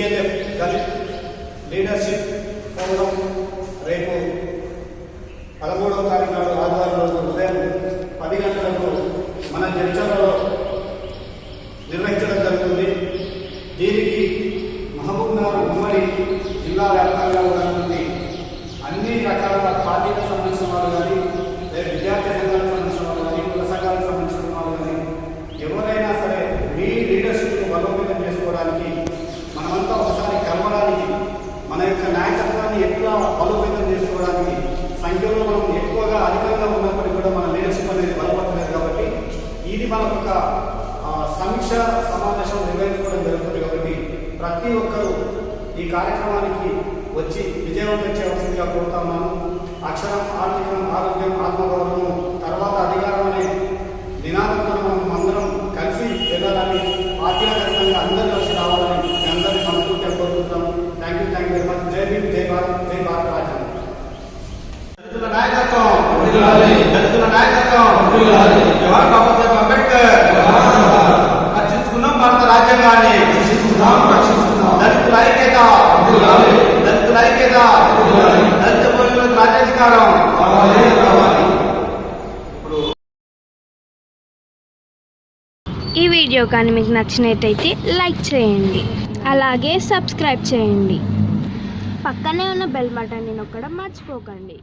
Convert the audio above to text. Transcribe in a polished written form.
DLF Dalit leadership forum రేపు 13వ తారీఖు నాడు ఆదివారం రోజు ఉదయం 10 గంటలకు మన జడ్చర్లలో నిర్వహించడం జరుగుతుంది. దీనికి మహబూబ్నగర్ ఉమ్మడి జిల్లా వ్యాప్తంగా ఉన్నటువంటి అన్ని రకాల పార్టీలకు సంబంధించిన వాళ్ళు కానీ, విద్యార్థి సంఘాలకు సంబంధించిన వాళ్ళు కానీ, కుల సంఘాలకు సంబంధించిన వాళ్ళు కానీ, ఎవరైనా సరే మీ లీడర్షిప్ను బలోపేతం చేసుకోవడానికి మనమంతా ఒకసారి కలవడానికి, మన యొక్క నాయకత్వాన్ని ఎట్లా బలోపేతం చేసుకోవడానికి సంఖ్యలో మనం ఎక్కువగా అధికంగా ఉన్నప్పటికీ కూడా మన లీడర్షిప్ అనేది బలపడలేదు. కాబట్టి ఇది మనకు ఒక సమీక్ష సమావేశం నిర్వహించుకోవడం జరుగుతుంది. కాబట్టి ప్రతి ఒక్కరూ ఈ కార్యక్రమానికి వచ్చి విజయవంతం చేయవలసిందిగా కోరుతా ఉన్నాను. అక్షరం, ఆర్థికం, ఆరోగ్యం, ఆత్మగౌరవం, తర్వాత అధికారం అనే నినాదంతో మనం అందరం కలిసి వెళ్ళాలని, ఆర్థికంగా అందరూ కలిసి రావాలని మీ అందరినీ మనస్ఫూర్తిగా కోరుకుంటాం. Thank you very much. జై భీమ్, జై భారత్, జై భారత రాజ్యం. దళితుల నాయకత్వం, దళితుల నాయకత్వం, జవహర్ బాబాసాహెబ్ అంబేద్కర్ రక్షించుకున్నాం భారత రాజ్యాంగాన్ని. దళితుల ఐక్యత, దళితుల ఐక్యత, దళిత పౌరులకు రాజ్యాధికారం. ఈ వీడియో కానీ మీకు నచ్చినట్టయితే లైక్ చేయండి, అలాగే సబ్స్క్రైబ్ చేయండి. పక్కనే ఉన్న బెల్ బటన్ని నొక్కడం మర్చిపోకండి.